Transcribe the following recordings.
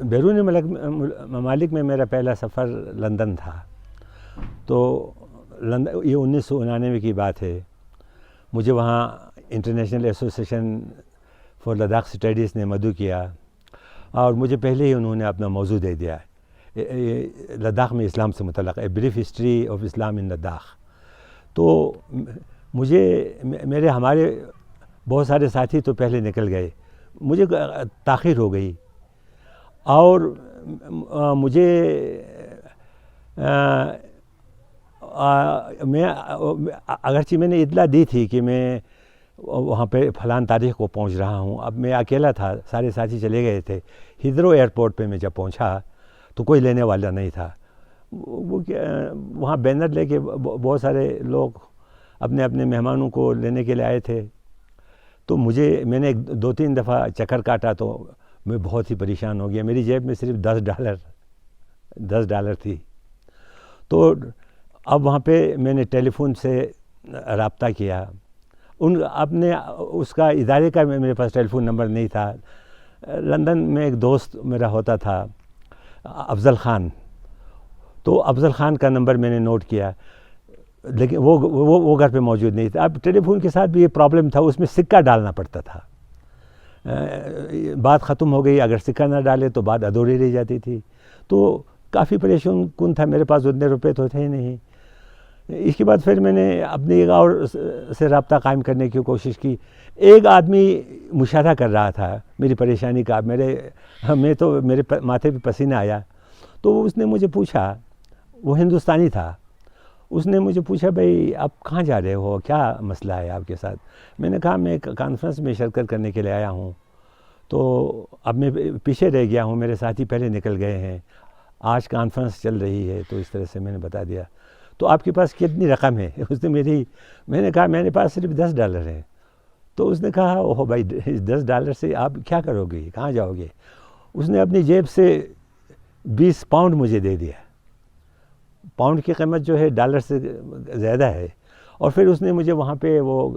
بیرون ممالک میں میرا پہلا سفر لندن تھا. تو یہ 1999 کی بات ہے. مجھے وہاں international association for Ladakh studies نے مدعو کیا اور مجھے پہلے ہی انہوں نے اپنا موضوع دے دیا لداخ میں اسلام سے متعلق اے بریف ہسٹری آف اسلام ان لداخ. تو ہمارے بہت سارے ساتھی تو پہلے نکل گئے, مجھے تاخیر ہو گئی اور مجھے اگرچہ میں نے اطلاع دی تھی کہ میں وہاں پہ فلان تاریخ کو پہنچ رہا ہوں. اب میں اکیلا تھا, سارے ساتھی چلے گئے تھے. ہیتھرو ایئرپورٹ پہ میں جب پہنچا تو کوئی لینے والا نہیں تھا. وہاں بینر لے کے بہت سارے لوگ اپنے اپنے مہمانوں کو لینے کے لیے آئے تھے. تو میں نے 2-3 دفعہ چکر کاٹا تو میں بہت ہی پریشان ہو گیا. میری جیب میں صرف $10 تھی. تو اب وہاں پہ میں نے ٹیلی فون سے رابطہ کیا. اس کا ادارے کا میرے پاس ٹیلی فون نمبر نہیں تھا. لندن میں ایک دوست میرا ہوتا تھا افضل خان, تو افضل خان کا نمبر میں نے نوٹ کیا, لیکن وہ گھر پہ موجود نہیں تھا. اب ٹیلی فون کے ساتھ بھی یہ پرابلم تھا, اس میں سکہ ڈالنا پڑتا تھا. بات ختم ہو گئی, اگر سکہ نہ ڈالے تو بات ادھوری رہ جاتی تھی. تو کافی پریشان کن تھا, میرے پاس اتنے روپے تو تھے نہیں. اس کے بعد پھر میں نے اپنی ایک اور سے رابطہ قائم کرنے کی کوشش کی. ایک آدمی مشاہدہ کر رہا تھا میری پریشانی کا. میرے ماتھے پہ پسینہ آیا. تو اس نے مجھے پوچھا, وہ ہندوستانی تھا, اس نے مجھے پوچھا بھائی آپ کہاں جا رہے ہو, کیا مسئلہ ہے آپ کے ساتھ. میں نے کہا میں ایک کانفرنس میں شرکت کرنے کے لیے آیا ہوں, تو اب میں پیچھے رہ گیا ہوں, میرے ساتھی پہلے نکل گئے ہیں, آج کانفرنس چل رہی ہے. تو اس طرح سے میں نے بتا دیا. تو آپ کے پاس کتنی رقم ہے. میں نے کہا میرے پاس صرف $10 ہے. تو اس نے کہا اوہ بھائی $10 سے آپ کیا کرو گے, کہاں جاؤ گے. اس نے اپنی جیب سے 20 پاؤنڈ مجھے دے دیا. پاؤنڈ کی قیمت جو ہے ڈالر سے زیادہ ہے. اور پھر اس نے مجھے وہاں پہ وہ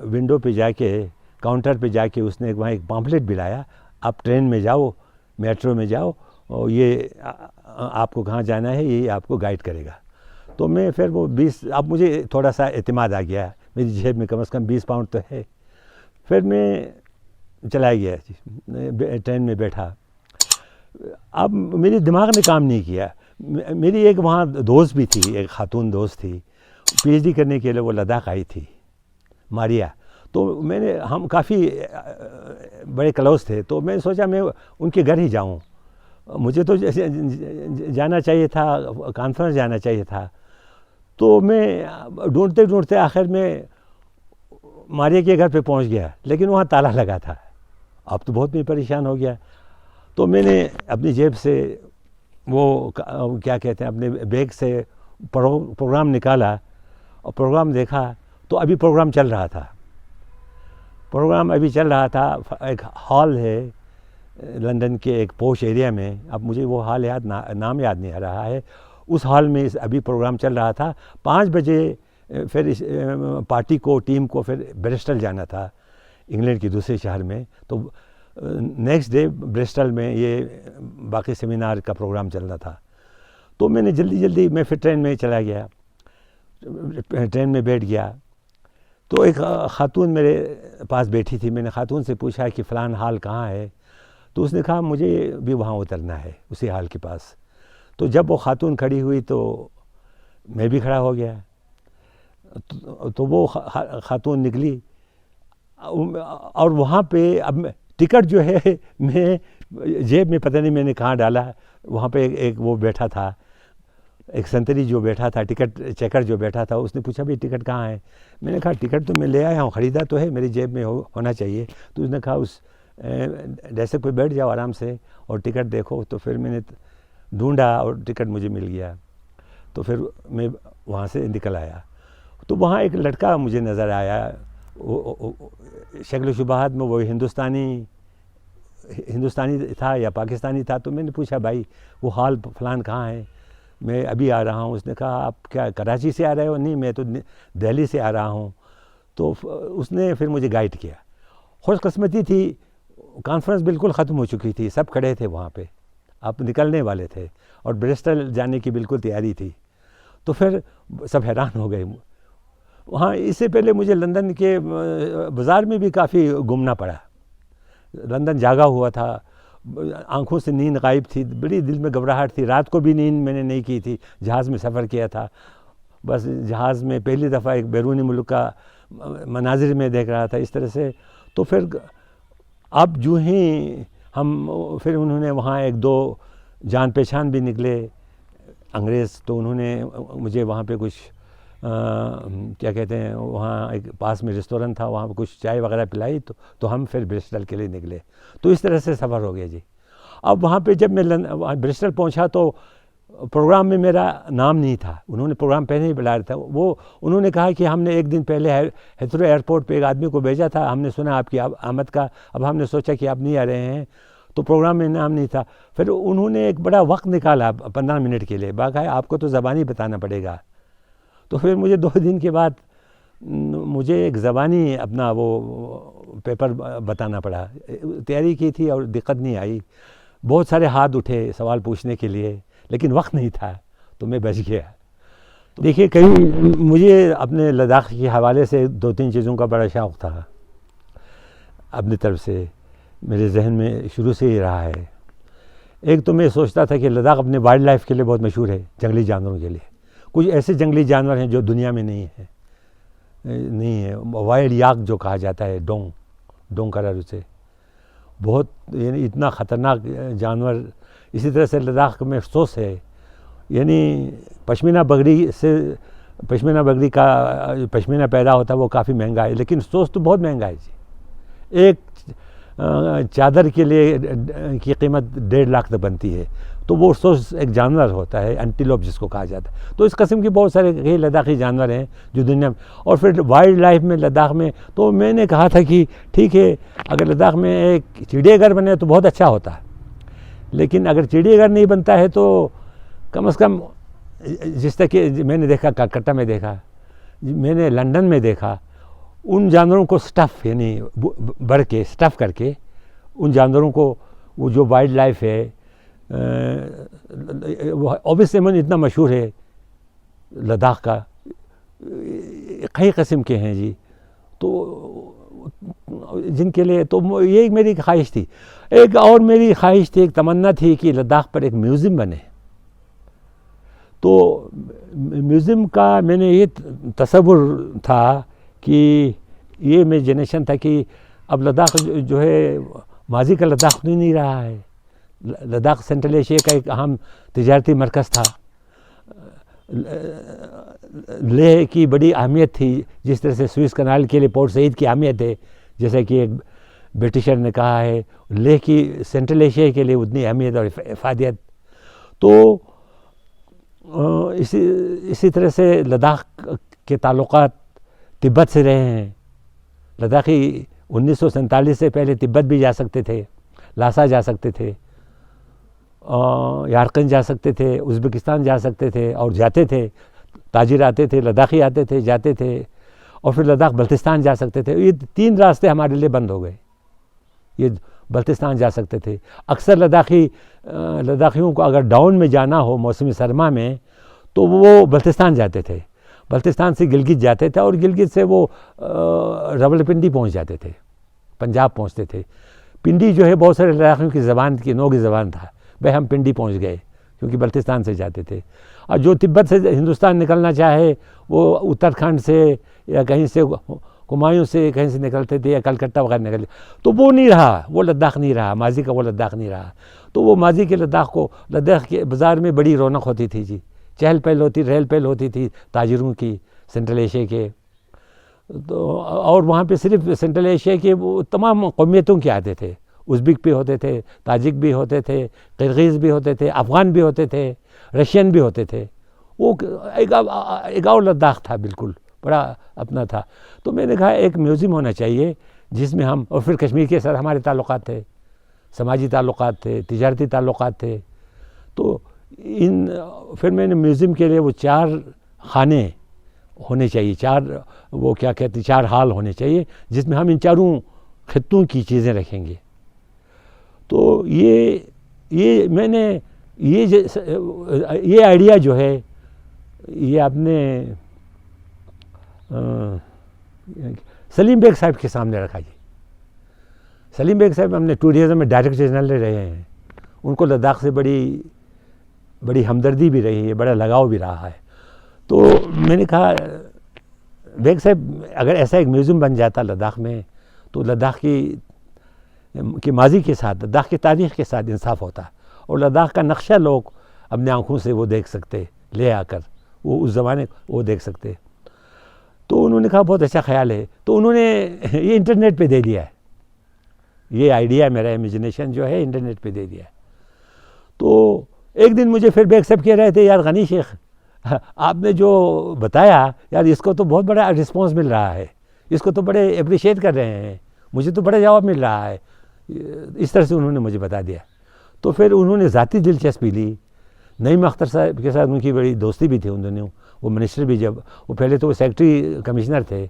ونڈو پہ جا کے, کاؤنٹر پہ جا کے اس نے وہاں ایک پامفلیٹ بھی لایا, آپ ٹرین میں جاؤ, میٹرو میں جاؤ, اور یہ آپ کو کہاں جانا ہے یہ آپ کو گائیڈ کرے گا. تو میں پھر وہ 20, اب مجھے تھوڑا سا اعتماد آ گیا, میری جیب میں کم از کم 20 پاؤنڈ تو ہے. پھر میں چلا گیا, ٹرین میں بیٹھا. اب میرے دماغ نے کام نہیں کیا. میری ایک وہاں دوست بھی تھی, ایک خاتون دوست تھی, PhD کرنے کے لیے وہ لداخ آئی تھی, ماریا. تو ہم کافی بڑے کلوز تھے. تو میں سوچا میں ان کے گھر ہی جاؤں. مجھے تو جانا چاہیے تھا, کانفرنس جانا چاہیے تھا. تو میں ڈھونڈتے ڈھونڈتے آخر میں ماریا کے گھر پہ پہنچ گیا, لیکن وہاں تالا لگا تھا. اب تو بہت میں پریشان ہو گیا. تو میں نے اپنی جیب سے وہ کیا کہتے ہیں, اپنے بیگ سے پروگرام نکالا اور پروگرام دیکھا. تو ابھی پروگرام چل رہا تھا. ایک ہال ہے لندن کے ایک پوش ایریا میں, اب مجھے وہ ہال نام یاد نہیں آ رہا ہے. اس ہال میں ابھی پروگرام چل رہا تھا. 5 بجے پھر اس پارٹی کو, ٹیم کو پھر برسٹل جانا تھا, انگلینڈ کے دوسرے شہر میں. تو نیکسٹ ڈے برسٹل میں یہ باقی سیمینار کا پروگرام چل رہا تھا. تو میں نے جلدی میں پھر ٹرین میں چلا گیا, ٹرین میں بیٹھ گیا. تو ایک خاتون میرے پاس بیٹھی تھی. میں نے خاتون سے پوچھا کہ فلان ہال کہاں ہے. تو اس نے کہا مجھے بھی وہاں اترنا ہے, اسی ہال کے پاس. تو جب وہ خاتون کھڑی ہوئی تو میں بھی کھڑا ہو گیا. تو وہ خاتون نکلی اور وہاں پہ اب ٹکٹ جو ہے میں جیب میں پتہ نہیں میں نے کہاں ڈالا. وہاں پہ ایک وہ بیٹھا تھا, ایک سنتری جو بیٹھا تھا, ٹکٹ چیکر جو بیٹھا تھا. اس نے پوچھا بھائی ٹکٹ کہاں ہے. میں نے کہا ٹکٹ تو میں لے آیا ہوں, خریدا تو ہے, میری جیب میں ہونا چاہیے. تو اس نے کہا اس ڈیسک پہ بیٹھ جاؤ آرام سے اور ٹکٹ دیکھو. تو پھر میں نے ڈھونڈا اور ٹکٹ مجھے مل گیا. تو پھر میں وہاں سے نکل آیا. تو وہاں ایک لڑکا مجھے نظر آیا, شکل و شباہت میں وہ ہندوستانی تھا یا پاکستانی تھا. تو میں نے پوچھا بھائی وہ ہال فلان کہاں ہے, میں ابھی آ رہا ہوں. اس نے کہا آپ کیا کراچی سے آ رہے ہو. نہیں, میں تو دہلی سے آ رہا ہوں. تو اس نے پھر مجھے گائیڈ کیا. خوش قسمتی تھی کانفرنس بالکل ختم ہو چکی تھی، سب کھڑے تھے وہاں پہ، آپ نکلنے والے تھے اور برسٹل جانے کی بالکل تیاری تھی. تو پھر سب حیران ہو گئے. وہاں اس سے پہلے مجھے لندن کے بازار میں بھی کافی گھومنا پڑا. لندن جاگا ہوا تھا، آنکھوں سے نیند غائب تھی، بڑی دل میں گھبراہٹ تھی. رات کو بھی نیند میں نے نہیں کی تھی، جہاز میں سفر کیا تھا. بس جہاز میں پہلی دفعہ ایک بیرونی ملک کا مناظر میں دیکھ رہا تھا اس طرح سے. تو پھر اب جو ہی پھر انہوں نے وہاں ایک دو جان پہچان بھی نکلے انگریز. تو انہوں نے مجھے وہاں پہ کچھ کیا کہتے ہیں، وہاں ایک پاس میں ریسٹورنٹ تھا، وہاں پہ کچھ چائے وغیرہ پلائی. تو ہم پھر برسٹل کے لیے نکلے. تو اس طرح سے سفر ہو گیا جی. اب وہاں پہ جب میں برسٹل پہنچا تو پروگرام میں میرا نام نہیں تھا. انہوں نے پروگرام پہلے ہی بلایا تھا. انہوں نے کہا کہ ہم نے ایک دن پہلے ہیتھرو ایئرپورٹ پہ ایک آدمی کو بھیجا تھا، ہم نے سنا آپ کی آمد کا، اب ہم نے سوچا کہ آپ نہیں آ رہے ہیں، تو پروگرام میں نام نہیں تھا. پھر انہوں نے ایک بڑا وقت نکالا 15 منٹ کے لیے. کہا آپ کو تو زبانی بتانا پڑے گا. تو پھر مجھے 2 دن کے بعد مجھے ایک زبانی اپنا وہ پیپر بتانا پڑا. تیاری کی تھی اور دقت نہیں آئی. بہت سارے ہاتھ اٹھے سوال پوچھنے کے لیے، لیکن وقت نہیں تھا تو میں بچ گیا. تو دیکھیے، کہیں مجھے اپنے لداخ کے حوالے سے 2-3 چیزوں کا بڑا شوق تھا اپنی طرف سے، میرے ذہن میں شروع سے ہی رہا ہے. ایک تو میں سوچتا تھا کہ لداخ اپنے وائلڈ لائف کے لیے بہت مشہور ہے، جنگلی جانوروں کے لیے. کچھ ایسے جنگلی جانور ہیں جو دنیا میں نہیں ہے. وائلڈ یاک جو کہا جاتا ہے، ڈونگ کرر اسے، بہت یعنی اتنا خطرناک جانور. اسی طرح سے لداخ میں افسوس ہے، یعنی پشمینہ بکری کا پشمینہ پیدا ہوتا ہے، وہ کافی مہنگا ہے، لیکن افسوس تو بہت مہنگا ہے جی. ایک چادر کے لیے کی قیمت 1.5 لاکھ تک بنتی ہے. تو وہ افسوس ایک جانور ہوتا ہے، اینٹیلوپ جس کو کہا جاتا ہے. تو اس قسم کے بہت سارے کئی لداخی جانور ہیں جو دنیا میں. اور پھر وائلڈ لائف میں لداخ میں تو میں نے کہا تھا کہ ٹھیک ہے، اگر لداخ میں ایک چڑیا گھر بنے تو بہت اچھا ہوتا ہے، لیکن اگر چڑیا گھر نہیں بنتا ہے تو کم از کم جس طرح کہ میں نے دیکھا کلکتہ میں دیکھا، میں نے لندن میں دیکھا، ان جانوروں کو سٹف یعنی بڑھ کے سٹف کر کے ان جانوروں کو، وہ جو وائلڈ لائف ہے اوبیس ایمن اتنا مشہور ہے لداخ کا، کئی قسم کے ہیں جی. تو جن کے لیے تو یہ میری خواہش تھی. ایک اور میری خواہش تھی، ایک تمنا تھی کہ لداخ پر ایک میوزیم بنے. تو میوزیم کا میں نے یہ تصور تھا کہ یہ امیجنیشن تھا کہ اب لداخ جو ہے ماضی کا لداخ نہیں رہا ہے. لداخ سینٹرل ایشیا کا ایک اہم تجارتی مرکز تھا. لیہ کی بڑی اہمیت تھی، جس طرح سے سوئس کنال کے لیے پورٹ سعید کی اہمیت ہے. جیسے کہ ایک برٹشر نے کہا ہے، لیہ کی سینٹرل ایشیا کے لیے اتنی اہمیت اور افادیت. تو اسی طرح سے لداخ کے تعلقات تبت سے رہے ہیں. لداخی 1947 سے پہلے تبت بھی جا سکتے تھے، لاسا جا سکتے تھے، یارقند جا سکتے تھے، ازبکستان جا سکتے تھے اور جاتے تھے. تاجر آتے تھے، لداخی آتے تھے، جاتے تھے. اور پھر لداخ بلتستان جا سکتے تھے. یہ 3 راستے ہمارے لیے بند ہو گئے. یہ بلتستان جا سکتے تھے. اکثر لداخیوں کو اگر ڈاؤن میں جانا ہو موسم سرما میں تو وہ بلتستان جاتے تھے. بلتستان سے گلگت جاتے تھے اور گلگت سے وہ راولپنڈی پہنچ جاتے تھے، پنجاب پہنچتے تھے. پنڈی جو ہے بہت سارے لداخیوں کی زبان کی نو کی زبان تھا. بھائی ہم پنڈی پہنچ گئے کیونکہ بلتستان سے جاتے تھے. اور جو تبت سے ہندوستان نکلنا چاہے وہ اتراکھنڈ سے یا کہیں سے کمایوں سے کہیں سے نکلتے تھے یا کلکتہ وغیرہ نکلتے. تو وہ نہیں رہا، وہ لداخ نہیں رہا، ماضی کا وہ لداخ نہیں رہا. تو وہ ماضی کے لداخ کے بازار میں بڑی رونق ہوتی تھی جی. چہل پہل ہوتی، رہل پہل ہوتی تھی تاجروں کی سینٹرل ایشیا کے. تو اور وہاں پہ صرف سینٹرل ایشیا کے وہ تمام قومیتوں کے آتے تھے. ازبک بھی ہوتے تھے، تاجک بھی ہوتے تھے، قرغیز بھی ہوتے تھے، افغان بھی ہوتے تھے، رشین بھی ہوتے تھے. وہ ایک اور لداخ تھا، بالکل بڑا اپنا تھا. تو میں نے کہا ایک میوزیم ہونا چاہیے جس میں ہم، اور پھر کشمیر کے ساتھ ہمارے تعلقات تھے، سماجی تعلقات تھے، تجارتی تعلقات تھے. تو پھر میں نے میوزیم کے لیے وہ 4 خانے ہونے چاہیے، 4 ہال ہونے چاہیے جس میں ہم ان 4 خطوں کی چیزیں رکھیں گے. تو یہ میں نے یہ آئیڈیا جو ہے یہ آپ نے سلیم بیگ صاحب کے سامنے رکھا جی. سلیم بیگ صاحب ہم نے ٹوریزم میں ڈائریکٹر جنرل رہے ہیں. ان کو لداخ سے بڑی ہمدردی بھی رہی ہے, بڑا لگاؤ بھی رہا ہے. تو میں نے کہا بیگ صاحب اگر ایسا ایک میوزیم بن جاتا لداخ میں تو لداخ کی ماضی کے ساتھ, لداخ کی تاریخ کے ساتھ انصاف ہوتا, اور لداخ کا نقشہ لوگ اپنے آنکھوں سے وہ دیکھ سکتے, لے آ کر وہ اس زمانے وہ دیکھ سکتے. تو انہوں نے کہا بہت اچھا خیال ہے. تو انہوں نے یہ انٹرنیٹ پہ دے دیا ہے, یہ آئیڈیا میرا امیجنیشن جو ہے انٹرنیٹ پہ دے دیا ہے. تو ایک دن مجھے پھر بیگ صاحب کہہ رہے تھے, یار غنی شیخ آپ نے جو بتایا یار اس کو تو بہت بڑا رسپانس مل رہا ہے, اس کو تو بڑے اپریشیٹ کر رہے ہیں, مجھے تو بڑا جواب مل رہا ہے. اس طرح سے انہوں نے مجھے بتا دیا. تو پھر انہوں نے ذاتی دلچسپی لی. نعیم اختر صاحب کے ساتھ ان کی بڑی دوستی بھی تھی ان دنوں, وہ منسٹر بھی, جب وہ پہلے تو وہ سیکرٹری کمشنر تھے,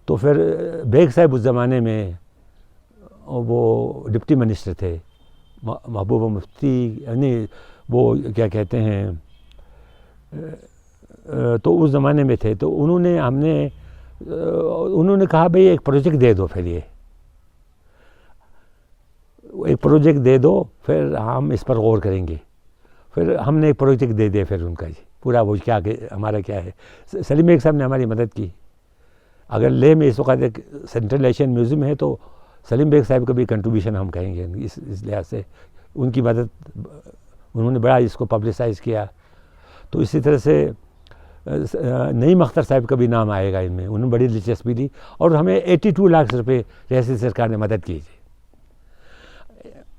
تو پھر بیگ صاحب اس زمانے میں وہ ڈپٹی منسٹر تھے, محبوبہ مفتی, یعنی وہ کیا کہتے ہیں, تو اس زمانے میں تھے. تو انہوں نے کہا بھئی ایک پروجیکٹ دے دو, پھر ایک پروجیکٹ دے دو, پھر ہم اس پر غور کریں گے. پھر ہم نے ایک پروجیکٹ دے دیا پھر ان کا جی, پورا وہ کیا کہ ہمارا کیا ہے. سلیم بیگ صاحب نے ہماری مدد کی. اگر لیہ میں اس وقت ایک سینٹرل ایشین میوزیم ہے تو سلیم بیگ صاحب کا بھی کنٹریبیوشن ہم کہیں گے اس لحاظ سے. ان کی مدد, انہوں نے بڑا اس کو پبلسائز کیا. تو اسی طرح سے نعیم اختر صاحب کا بھی نام آئے گا ان میں, انہوں نے بڑی دلچسپی لی, اور ہمیں 82 لاکھ روپے ریاستی سرکار نے مدد کی.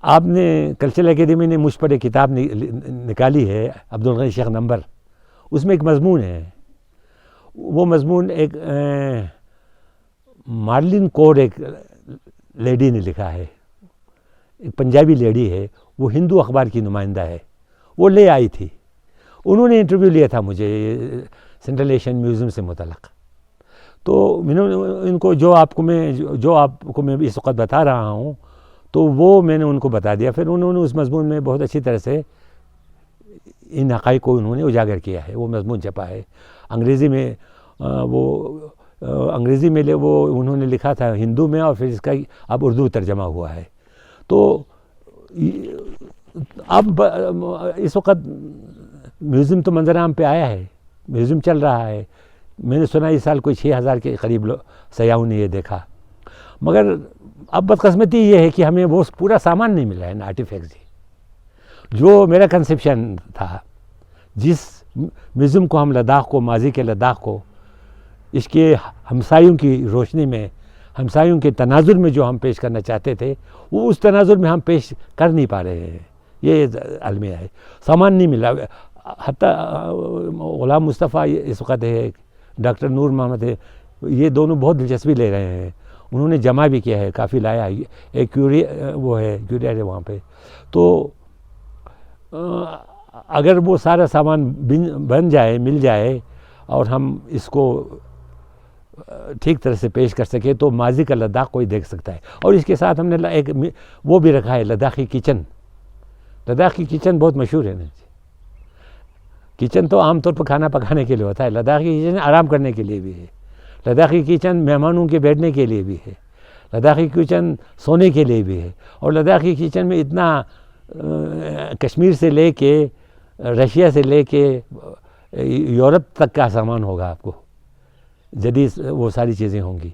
آپ نے کلچرل اکیڈمی نے مجھ پر ایک کتاب نکالی ہے, عبدالغنی شیخ نمبر, اس میں ایک مضمون ہے. وہ مضمون ایک مارلن کور ایک لیڈی نے لکھا ہے, ایک پنجابی لیڈی ہے, وہ ہندو اخبار کی نمائندہ ہے, وہ لے آئی تھی. انہوں نے انٹرویو لیا تھا مجھے سینٹرل ایشین میوزیم سے متعلق. تو ان کو جو آپ کو میں اس وقت بتا رہا ہوں تو وہ میں نے ان کو بتا دیا. پھر انہوں نے اس مضمون میں بہت اچھی طرح سے ان حقائق کو انہوں نے اجاگر کیا ہے. وہ مضمون چھپا ہے انگریزی میں, انگریزی میں وہ انہوں نے لکھا تھا ہندو میں, اور پھر اس کا اب اردو ترجمہ ہوا ہے. تو اب اس وقت میوزیم تو منظر عام پہ آیا ہے, میوزیم چل رہا ہے. میں نے سنا اس سال کوئی 6000 کے قریب سیاحوں نے یہ دیکھا. مگر اب بدقسمتی یہ ہے کہ ہمیں وہ پورا سامان نہیں ملا ہے, آرٹیفیکٹس جی. جو میرا کنسیپشن تھا, جس میوزیم کو ہم لداخ کو, ماضی کے لداخ کو اس کے ہمسایوں کی روشنی میں, ہمسایوں کے تناظر میں جو ہم پیش کرنا چاہتے تھے, وہ اس تناظر میں ہم پیش کر نہیں پا رہے ہیں. یہ المیہ ہے, سامان نہیں ملا. حتیٰ غلام مصطفیٰ اس وقت ہے, ڈاکٹر نور محمد ہے, یہ دونوں بہت دلچسپی لے رہے ہیں. انہوں نے جمع بھی کیا ہے, کافی لایا. ایک کیوریئر ہے وہاں پہ. تو اگر وہ سارا سامان بن جائے, مل جائے, اور ہم اس کو ٹھیک طرح سے پیش کر سکے تو ماضی کا لداخ کوئی دیکھ سکتا ہے. اور اس کے ساتھ ہم نے ایک وہ بھی رکھا ہے, لداخی کچن. لداخی کچن بہت مشہور ہے نا. کچن تو عام طور پر کھانا پکانے کے لیے ہوتا ہے, لداخی کچن آرام کرنے کے لیے بھی ہے. لداخی کچن مہمانوں کے بیٹھنے کے لیے بھی ہے. لداخی کچن سونے کے لیے بھی ہے. اور لداخی کچن میں اتنا کشمیر سے لے کے, رشیا سے لے کے یورپ تک کا سامان ہوگا آپ کو, جدید وہ ساری چیزیں ہوں گی.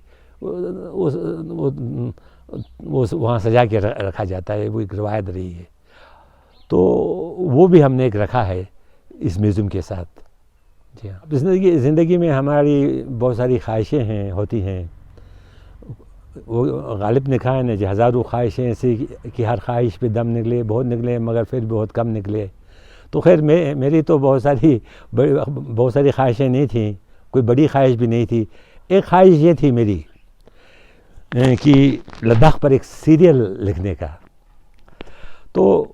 وہ وہاں سجا کے رکھا جاتا ہے, وہ ایک روایت رہی ہے. تو وہ بھی ہم نے ایک رکھا ہے اس میوزیم کے ساتھ. جی ہاں, زندگی میں ہماری بہت ساری خواہشیں ہوتی ہیں. وہ غالب نے کہا ہے نا, ہزاروں خواہشیں ایسی کہ ہر خواہش پہ دم نکلے, بہت نکلے مگر پھر بہت کم نکلے. تو خیر میری تو بہت ساری خواہشیں نہیں تھیں, کوئی بڑی خواہش بھی نہیں تھی. ایک خواہش یہ تھی میری کہ لداخ پر ایک سیریل لکھنے کا. تو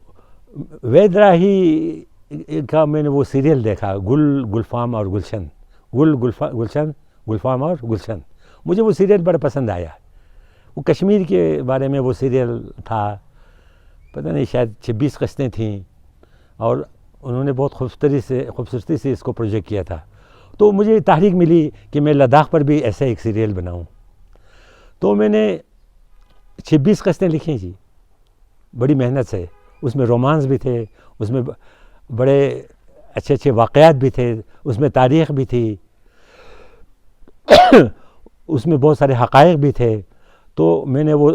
ویدراہی کا میں نے وہ سیریل دیکھا, گلفام اور گلشن, گلفام اور گلشن. مجھے وہ سیریل بڑا پسند آیا. وہ کشمیر کے بارے میں وہ سیریل تھا. پتہ نہیں شاید 26 قسطیں تھیں اور انہوں نے بہت خوبصورتی سے اس کو پروجیکٹ کیا تھا. تو مجھے تحریک ملی کہ میں لداخ پر بھی ایسا ایک سیریل بناؤں. تو میں نے 26 قسطیں لکھیں جی بڑی محنت سے. اس میں رومانس بھی تھے, اس میں بڑے اچھے اچھے واقعات بھی تھے, اس میں تاریخ بھی تھی, اس میں بہت سارے حقائق بھی تھے. تو میں نے وہ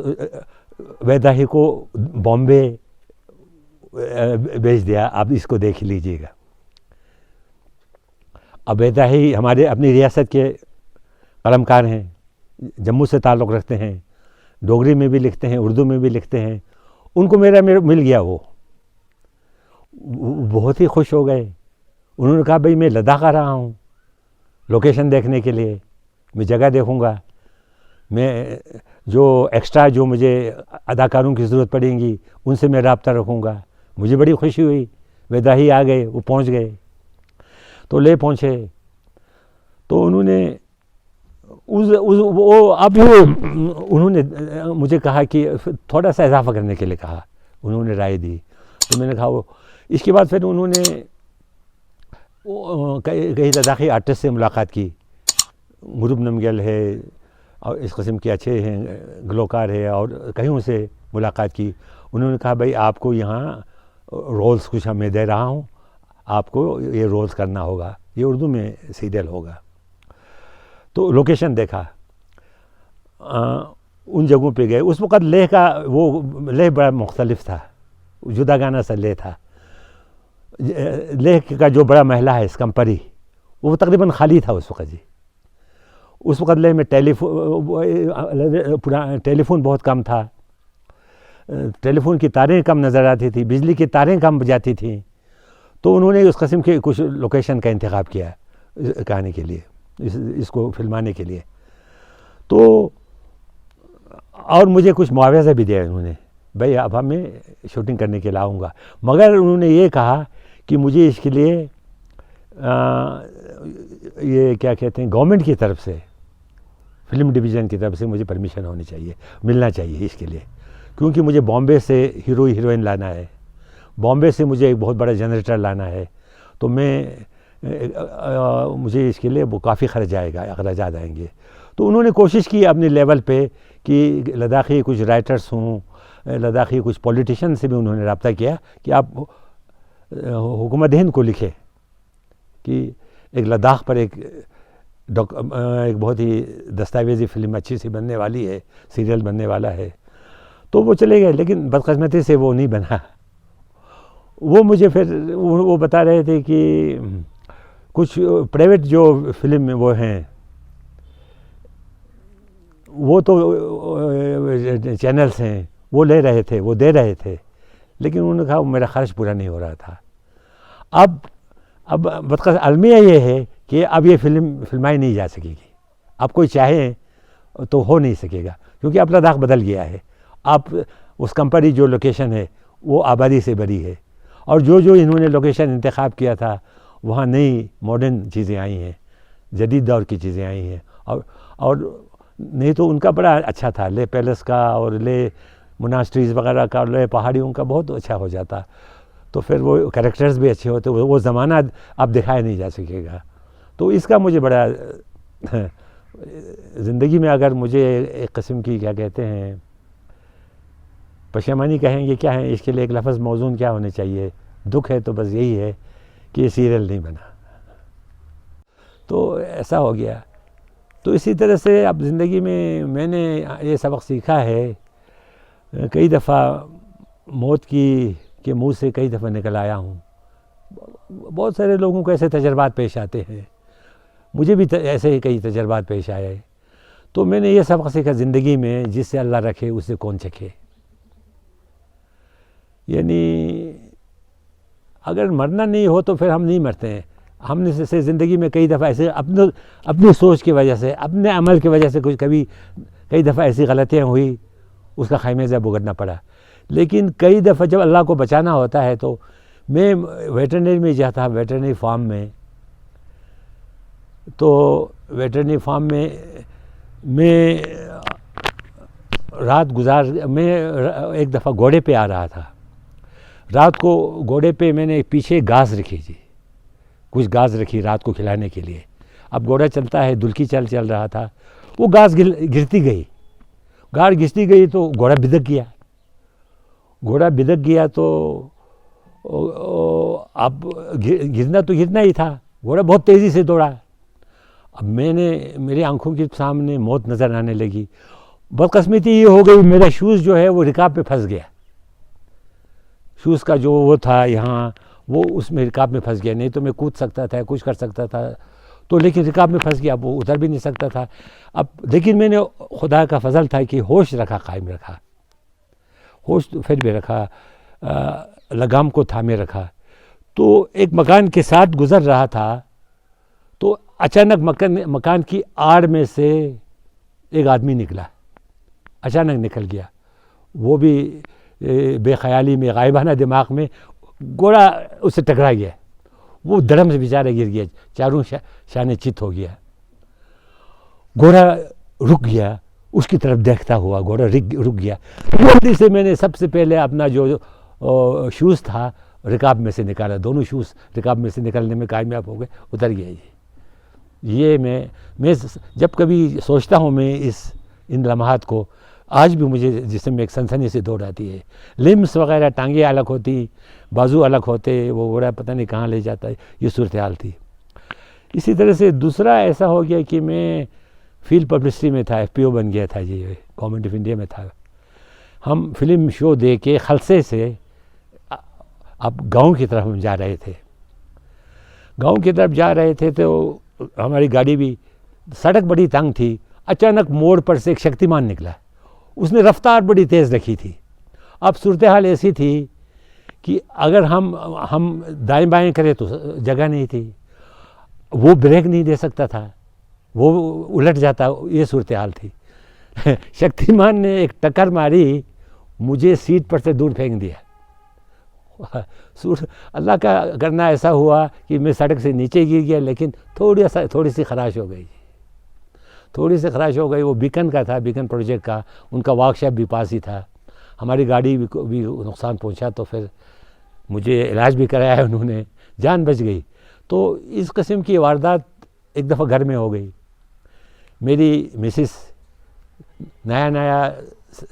ویداہی کو بامبے بھیج دیا, آپ اس کو دیکھ لیجئے گا. اب ویداہی ہمارے اپنی ریاست کے قلمکار ہیں, جموں سے تعلق رکھتے ہیں, ڈوگری میں بھی لکھتے ہیں, اردو میں بھی لکھتے ہیں. ان کو میرا مل گیا, وہ بہت ہی خوش ہو گئے. انہوں نے کہا بھئی میں لداخ آ رہا ہوں لوکیشن دیکھنے کے لیے, میں جگہ دیکھوں گا, میں جو ایکسٹرا جو مجھے اداکاروں کی ضرورت پڑیں گی ان سے میں رابطہ رکھوں گا. مجھے بڑی خوشی ہوئی. ویداہی آ گئے, وہ پہنچ گئے, تو لے پہنچے. تو انہوں نے انہوں نے مجھے کہا کہ تھوڑا سا اضافہ کرنے کے لیے کہا, انہوں نے رائے دی. تو میں نے کہا وہ اس کے بعد پھر انہوں نے کئی لداخی آرٹسٹ سے ملاقات کی. غروب نمگیل ہے اور اس قسم کے اچھے ہیں گلوکار ہے, اور کہیں سے ملاقات کی. انہوں نے کہا بھئی آپ کو یہاں رولز کچھ میں دے رہا ہوں, آپ کو یہ رولز کرنا ہوگا, یہ اردو میں سیریل ہوگا. تو لوکیشن دیکھا, ان جگہوں پہ گئے. اس وقت لیہ کا وہ لیہ بڑا مختلف تھا, جدا گانا سا لیہ تھا. لیہ کا جو بڑا محلہ ہے اسکمپری, وہ تقریباً خالی تھا اس وقت جی. اس وقت لیہ میں ٹیلی فون بہت کم تھا, ٹیلی فون کی تاریں کم نظر آتی تھی, بجلی کی تاریں کم جاتی تھیں. تو انہوں نے اس قسم کے کچھ لوکیشن کا انتخاب کیا کہانی کے لیے, اس کو فلمانے کے لیے. تو اور مجھے کچھ معاوضہ بھی دیا انہوں نے, بھئی اب میں شوٹنگ کرنے کے لیے آؤں گا. مگر انہوں نے یہ کہا کہ مجھے اس کے لیے یہ کیا کہتے ہیں گورنمنٹ کی طرف سے, فلم ڈویژن کی طرف سے مجھے پرمیشن ہونی چاہیے, ملنا چاہیے اس کے لیے, کیونکہ مجھے بامبے سے ہیرو ہیروئن لانا ہے, بامبے سے مجھے ایک بہت بڑا جنریٹر لانا ہے. تو مجھے اس کے لیے وہ کافی خرچ آئے گا, اخراجات آئیں گے. تو انہوں نے کوشش کی اپنے لیول پہ کہ لداخی کچھ رائٹرز ہوں, لداخی کچھ پولیٹیشین سے بھی انہوں نے رابطہ کیا کہ آپ حکومت ہند کو لکھیں کہ ایک لداخ پر ایک بہت ہی دستاویزی فلم اچھی سی بننے والی ہے, سیریل بننے والا ہے. تو وہ چلے گئے, لیکن بدقسمتی سے وہ نہیں بنا. وہ مجھے پھر وہ بتا رہے تھے کہ کچھ پرائیویٹ جو فلم میں وہ ہیں وہ تو چینلز ہیں, وہ لے رہے تھے, وہ دے رہے تھے, لیکن انہوں نے کہا میرا خرچ پورا نہیں ہو رہا تھا. اب المیہ یہ ہے کہ اب یہ فلمائی نہیں جا سکے گی. اب کوئی چاہے تو ہو نہیں سکے گا, کیونکہ اب لداخ بدل گیا ہے. اب اس کمپنی جو لوکیشن ہے وہ آبادی سے بری ہے, اور جو انہوں نے لوکیشن انتخاب کیا تھا وہاں نئی ماڈرن چیزیں آئی ہیں, جدید دور کی چیزیں آئی ہیں. اور نہیں تو ان کا بڑا اچھا تھا, لے پیلس کا اور لے موناسٹریز وغیرہ کا, لے پہاڑیوں کا بہت اچھا ہو جاتا. تو پھر وہ کریکٹرز بھی اچھے ہوتے, وہ زمانہ اب دکھایا نہیں جا سکے گا. تو اس کا مجھے بڑا زندگی میں اگر مجھے ایک قسم کی کیا کہتے ہیں پشیمانی کہیں گے کیا ہے, اس کے لیے ایک لفظ موزون کیا ہونے چاہیے, دکھ ہے تو بس یہی ہے کہ یہ سیریل نہیں بنا. تو ایسا ہو گیا. تو اسی طرح سے اب زندگی میں نے یہ سبق سیکھا ہے. کئی دفعہ موت کے منہ سے کئی دفعہ نکل آیا ہوں. بہت سارے لوگوں کو ایسے تجربات پیش آتے ہیں, مجھے بھی ایسے ہی کئی تجربات پیش آئے. تو میں نے یہ سبق سیکھا زندگی میں, جس سے اللہ رکھے اس سے کون چکھے. یعنی اگر مرنا نہیں ہو تو پھر ہم نہیں مرتے ہیں. ہم نے سے زندگی میں کئی دفعہ ایسے اپنی سوچ کی وجہ سے, اپنے عمل کی وجہ سے کئی دفعہ ایسی غلطیاں ہوئی, اس کا خمیازہ بھگتنا پڑا. لیکن کئی دفعہ جب اللہ کو بچانا ہوتا ہے تو میں ویٹرنری میں جاتا, ویٹرنری فارم میں. تو ویٹرنری فارم میں رات میں ایک دفعہ گھوڑے پہ آ رہا تھا, رات کو گھوڑے پہ میں نے پیچھے گھاس رکھی جی، کچھ گھاس رکھی رات کو کھلانے کے لیے. اب گھوڑا چلتا ہے، دلکی چل رہا تھا، وہ گھاس گرتی گئی، گھاس گرتی گئی تو گھوڑا بدک گیا تو اب گرنا تو گرنا ہی تھا. گھوڑا بہت تیزی سے دوڑا. اب میری آنکھوں کے سامنے موت نظر آنے لگی. بدقسمتی یہ ہو گئی میرا شوز جو ہے وہ رکاب پہ پھنس گیا. شوز کا جو وہ تھا یہاں، وہ اس میں رکاب میں پھنس گیا. نہیں تو میں کود سکتا تھا، کچھ کر سکتا تھا تو، لیکن رکاب میں پھنس گیا. اب وہ اتر بھی نہیں سکتا تھا. اب لیکن میں نے خدا کا فضل تھا کہ ہوش رکھا، قائم رکھا، ہوش پھر بھی رکھا، لگام کو تھامے رکھا. تو ایک مکان کے ساتھ گزر رہا تھا تو اچانک مکان کی آڑ میں سے ایک آدمی نکلا، اچانک نکل گیا. وہ بھی بے خیالی میں، غائبانہ دماغ میں. گھوڑا اس سے ٹکرا گیا، وہ دھڑم سے بیچارہ گر گیا، چاروں شانے چت ہو گیا. گھوڑا رک گیا، اس کی طرف دیکھتا ہوا گھوڑا رک گیا. جلدی سے میں نے سب سے پہلے اپنا جو شوز تھا رکاب میں سے نکالا. دونوں شوز رکاب میں سے نکلنے میں کامیاب ہو گئے، اتر گیا جی. یہ میں جب کبھی سوچتا ہوں میں ان لمحات کو، آج بھی مجھے جسم میں ایک سنسنی سے دوڑ آتی ہے. لمس وغیرہ، ٹانگیں الگ ہوتی، بازو الگ ہوتے، وہ گھوڑا پتہ نہیں کہاں لے جاتا ہے. یہ صورتحال تھی. اسی طرح سے دوسرا ایسا ہو گیا کہ میں فیلڈ پبلسٹی میں تھا، FPO بن گیا تھا جی، گورنمنٹ آف انڈیا میں تھا. ہم فلم شو دے کے خلسے سے اب گاؤں کی طرف ہم جا رہے تھے. گاؤں کی طرف جا رہے تھے تو ہماری گاڑی بھی، سڑک بڑی تنگ تھی. اچانک موڑ پر سے ایک شکتیمان نکلا. اس نے رفتار بڑی تیز رکھی تھی. اب صورتحال ایسی تھی کہ اگر ہم دائیں بائیں کریں تو جگہ نہیں تھی. وہ بریک نہیں دے سکتا تھا، وہ الٹ جاتا. یہ صورتحال تھی. شکتیمان نے ایک ٹکر ماری، مجھے سیٹ پر سے دور پھینک دیا. اللہ کا کرنا ایسا ہوا کہ میں سڑک سے نیچے گر گیا، لیکن تھوڑی سی خراش ہو گئی. تھوڑی سی خراش ہو گئی. وہ بیکن کا تھا، بیکن پروجیکٹ کا. ان کا ورک شاپ بھی پاس ہی تھا. ہماری گاڑی بھی نقصان پہنچا تو پھر مجھے علاج بھی کرایا انہوں نے، جان بچ گئی. تو اس قسم کی واردات ایک دفعہ گھر میں ہو گئی. میری مسز، نیا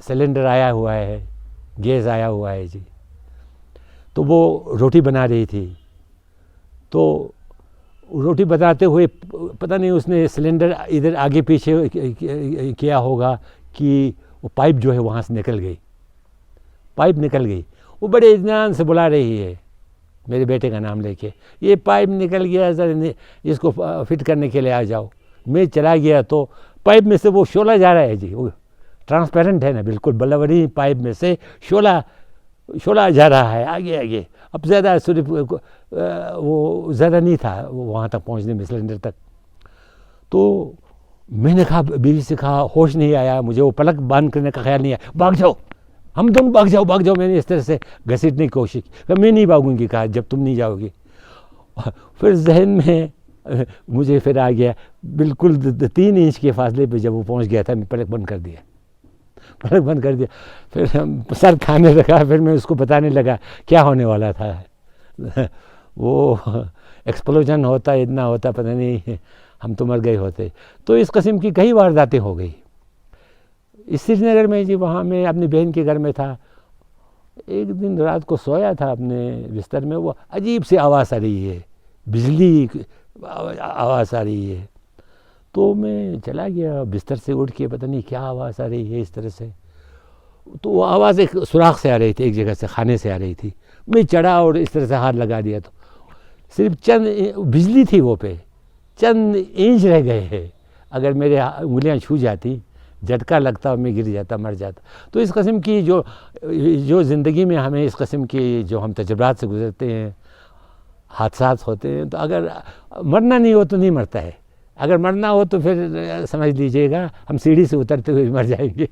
سلنڈر آیا ہوا ہے، گیس آیا ہوا ہے جی، تو وہ روٹی بنا رہی تھی. تو روٹی بناتے ہوئے پتہ نہیں اس نے سلنڈر ادھر آگے پیچھے کیا ہوگا کہ وہ پائپ جو ہے وہاں سے نکل گئی. پائپ نکل گئی. وہ بڑے اطمینان سے بلا رہی ہے میرے بیٹے کا نام لے کے، یہ پائپ نکل گیا سر، اس کو فٹ کرنے کے لیے آ جاؤ. میں چلا گیا تو پائپ میں سے وہ شعلہ جا رہا ہے جی. وہ ٹرانسپیرنٹ ہے نا، بالکل بلوری پائپ میں سے شعلہ جا رہا ہے آگے. اب زیادہ صرف وہ زیادہ نہیں تھا وہاں تک پہنچنے میں، سلنڈر تک. تو میں نے کہا، بیوی سے کہا، ہوش نہیں آیا مجھے، وہ پلک باندھ کرنے کا خیال نہیں آیا. بھاگ جاؤ، ہم تم بھاگ جاؤ. میں نے اس طرح سے گھسیٹنے کی کوشش کی. میں نہیں بھاگوں گی، کہا جب تم نہیں جاؤ گی. پھر ذہن میں مجھے پھر آ گیا، بالکل 3 انچ کے فاصلے پہ جب وہ پہنچ گیا تھا، میں پلک بند کر دیا. پھر سر کھانے لگا. پھر میں اس کو بتانے لگا کیا ہونے والا تھا. وہ ایکسپلوژن ہوتا، اتنا ہوتا، پتہ نہیں ہم تو مر گئے ہوتے. تو اس قسم کی کئی وارداتیں ہو گئی. اس سری نگر میں جی، وہاں میں اپنی بہن کے گھر میں تھا. ایک دن رات کو سویا تھا اپنے بستر میں، وہ عجیب سی آواز آ رہی ہے، بجلی آواز آ رہی ہے. تو میں چلا گیا بستر سے اٹھ کے، پتہ نہیں کیا آواز آ رہی ہے اس طرح سے. تو وہ آواز ایک سوراخ سے آ رہی تھی، ایک جگہ سے، خانے سے آ رہی تھی. میں چڑھا اور اس طرح سے ہاتھ لگا دیا تو صرف چند بجلی تھی وہ پہ، چند انچ رہ گئے ہیں. اگر میرے انگلیاں چھو جاتی، جھٹکا لگتا اور میں گر جاتا، مر جاتا. تو اس قسم کی جو زندگی میں ہمیں اس قسم کی جو ہم تجربات سے گزرتے ہیں، حادثات ہوتے ہیں، تو اگر مرنا نہیں ہو تو نہیں مرتا ہے. اگر مرنا ہو تو پھر سمجھ لیجئے گا ہم سیڑھی سے اترتے ہوئے مر جائیں گے.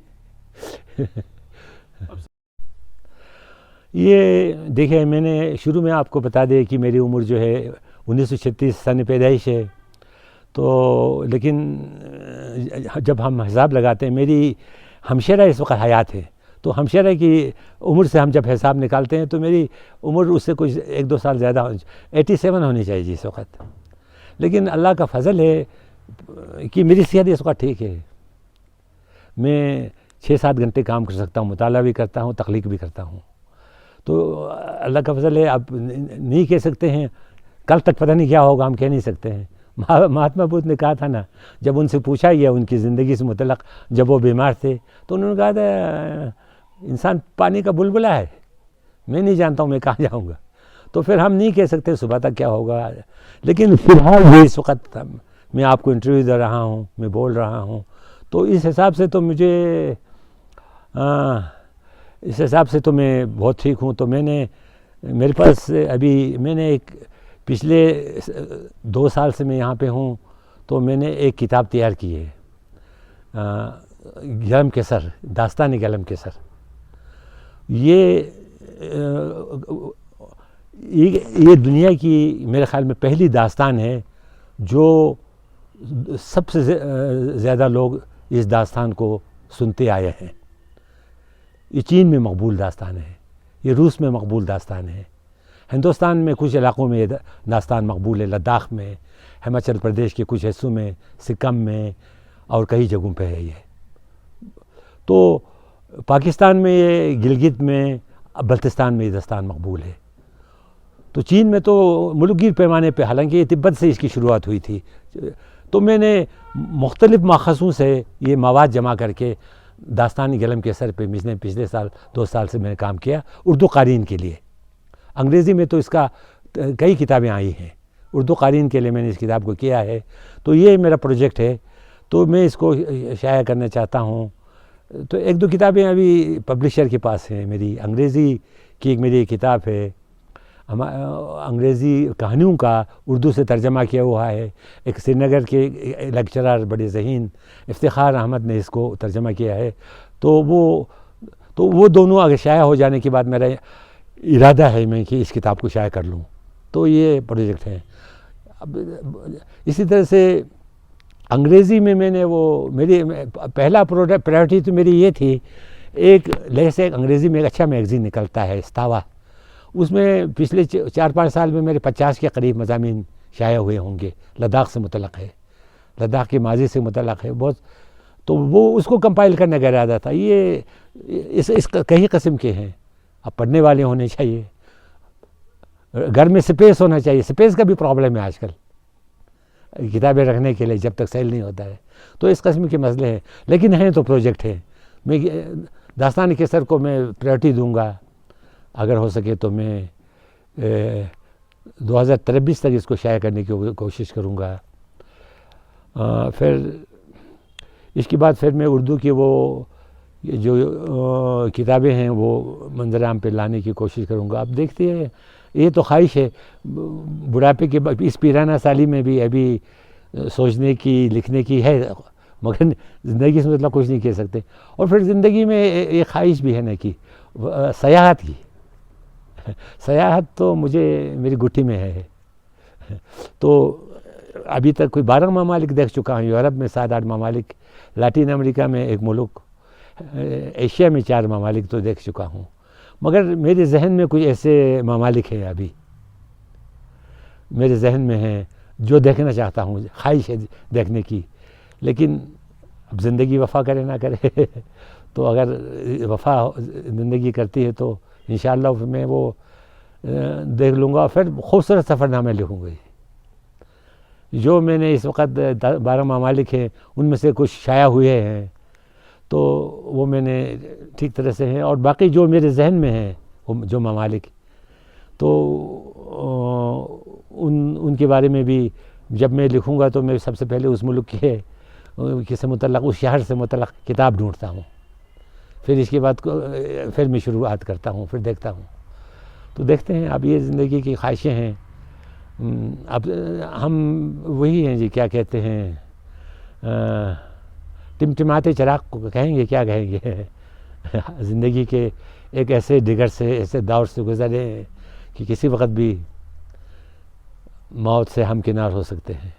یہ دیکھیں، میں نے شروع میں آپ کو بتا دے کہ میری عمر جو ہے 1936 سن پیدائش ہے. تو لیکن جب ہم حساب لگاتے ہیں، میری ہمشیرہ اس وقت حیات ہے. تو ہمشیرہ کی عمر سے ہم جب حساب نکالتے ہیں تو میری عمر اس سے کچھ 1-2 سال زیادہ 87 ہونی چاہیے جی اس وقت. لیکن اللہ کا فضل ہے کہ میری صحت اس وقت ٹھیک ہے. میں 6-7 گھنٹے کام کر سکتا ہوں, مطالعہ بھی کرتا ہوں, تخلیق بھی کرتا ہوں. تو اللہ کا فضل ہے. آپ نہیں کہہ سکتے ہیں کل تک پتہ نہیں کیا ہوگا, ہم کہہ نہیں سکتے ہیں. مہاتما بدھ نے کہا تھا نا, جب ان سے پوچھا گیا ان کی زندگی سے متعلق, جب وہ بیمار تھے تو انہوں نے کہا تھا انسان پانی کا بلبلا ہے, میں نہیں جانتا ہوں میں کہاں جاؤں گا. تو پھر ہم نہیں کہہ سکتے صبح تک کیا ہوگا. لیکن فی الحال یہ اس وقت میں آپ کو انٹرویو دے رہا ہوں, میں بول رہا ہوں, تو اس حساب سے تو مجھے اس حساب سے تو میں بہت ٹھیک ہوں. تو میں نے میرے پاس ابھی میں نے ایک پچھلے 2 سال سے میں یہاں پہ ہوں, تو میں نے ایک کتاب تیار کی ہے, گلم کیسر, داستان گلم کیسر. یہ دنیا کی میرے خیال میں پہلی داستان ہے جو سب سے زیادہ لوگ اس داستان کو سنتے آئے ہیں. یہ چین میں مقبول داستان ہے, یہ روس میں مقبول داستان ہے, ہندوستان میں کچھ علاقوں میں یہ داستان مقبول ہے, لداخ میں, ہماچل پردیش کے کچھ حصوں میں, سکم میں اور کئی جگہوں پہ ہے یہ. تو پاکستان میں یہ گلگت میں, بلتستان میں یہ داستان مقبول ہے. تو چین میں تو ملک گیر پیمانے پہ, حالانکہ یہ تبت سے اس کی شروعات ہوئی تھی. تو میں نے مختلف ماخذوں سے یہ مواد جمع کر کے داستانی گلم کیسر پہ پچھلے سال 2 سال سے میں نے کام کیا اردو قارئین کے لیے. انگریزی میں تو اس کا کئی کتابیں آئی ہیں, اردو قارئین کے لیے میں نے اس کتاب کو کیا ہے. تو یہ میرا پروجیکٹ ہے, تو میں اس کو شائع کرنا چاہتا ہوں. تو 1-2 کتابیں ابھی پبلشر کے پاس ہیں میری. انگریزی کی ایک میری کتاب ہے, انگریزی کہانیوں کا اردو سے ترجمہ کیا ہوا ہے. ایک سری نگر کے لیکچرر بڑے ذہین افتخار احمد نے اس کو ترجمہ کیا ہے. تو وہ دونوں اگر شائع ہو جانے کے بعد میرا ارادہ ہے میں کہ اس کتاب کو شائع کر لوں. تو یہ پروجیکٹ ہے. اسی طرح سے انگریزی میں نے وہ میری پہلا پرائیورٹی تو میری یہ تھی, ایک لہسے انگریزی میں ایک اچھا میگزین نکلتا ہے استاوا, اس میں پچھلے 4-5 سال میں میرے 50 کے قریب مضامین شائع ہوئے ہوں گے. لداخ سے متعلق ہے, لداخ کے ماضی سے متعلق ہے بہت. تو وہ اس کو کمپائل کرنے کا ارادہ تھا. یہ اس کئی قسم کے ہیں. اب پڑھنے والے ہونے چاہیے, گھر میں سپیس ہونا چاہیے. سپیس کا بھی پرابلم ہے آج کل کتابیں رکھنے کے لیے, جب تک سیل نہیں ہوتا ہے. تو اس قسم کے مسئلے ہیں, لیکن ہیں تو پروجیکٹ ہے. میں داستان کیسر کو میں پرائیورٹی دوں گا. اگر ہو سکے تو میں 2023 تک اس کو شائع کرنے کی کوشش کروں گا. پھر اس کے بعد پھر میں اردو کی وہ جو کتابیں ہیں وہ منظر عام پہ لانے کی کوشش کروں گا. اب دیکھتے ہیں, یہ تو خواہش ہے بڑھاپے کے اس پیرانہ سالی میں بھی ابھی سوچنے کی, لکھنے کی ہے, مگر زندگی سے مطلب کچھ نہیں کہہ سکتے. اور پھر زندگی میں ایک خواہش بھی ہے نا کہ سیاحت کی. سیاحت تو مجھے میری گٹھی میں ہے. تو ابھی تک کوئی 12 ممالک دیکھ چکا ہوں. یورپ میں 7-8 ممالک, لاٹین امریکہ میں 1 ملک, ایشیا میں 4 ممالک تو دیکھ چکا ہوں. مگر میرے ذہن میں کچھ ایسے ممالک ہیں ابھی میرے ذہن میں ہیں جو دیکھنا چاہتا ہوں, خواہش ہے دیکھنے کی. لیکن اب زندگی وفا کرے نہ کرے تو اگر وفا زندگی کرتی ہے تو انشاءاللہ میں وہ دیکھ لوں گا. پھر خوبصورت سفر نامے لکھوں گا. جو میں نے اس وقت 12 ممالک ہیں ان میں سے کچھ شائع ہوئے ہیں تو وہ میں نے ٹھیک طرح سے ہیں, اور باقی جو میرے ذہن میں ہیں جو ممالک, تو ان کے بارے میں بھی جب میں لکھوں گا تو میں سب سے پہلے اس ملک کے سے متعلق, اس شہر سے متعلق کتاب ڈھونڈتا ہوں. پھر اس کے بعد پھر میں شروعات کرتا ہوں, پھر دیکھتا ہوں. تو دیکھتے ہیں. اب یہ زندگی کی خواہشیں ہیں. اب ہم وہی ہیں جی, کیا کہتے ہیں, ٹمٹماتے چراغ کو کہیں گے, کیا کہیں گے. زندگی کے ایک ایسے ڈگر سے, ایسے دور سے گزرے کہ کسی وقت بھی موت سے ہمکنار ہو سکتے ہیں.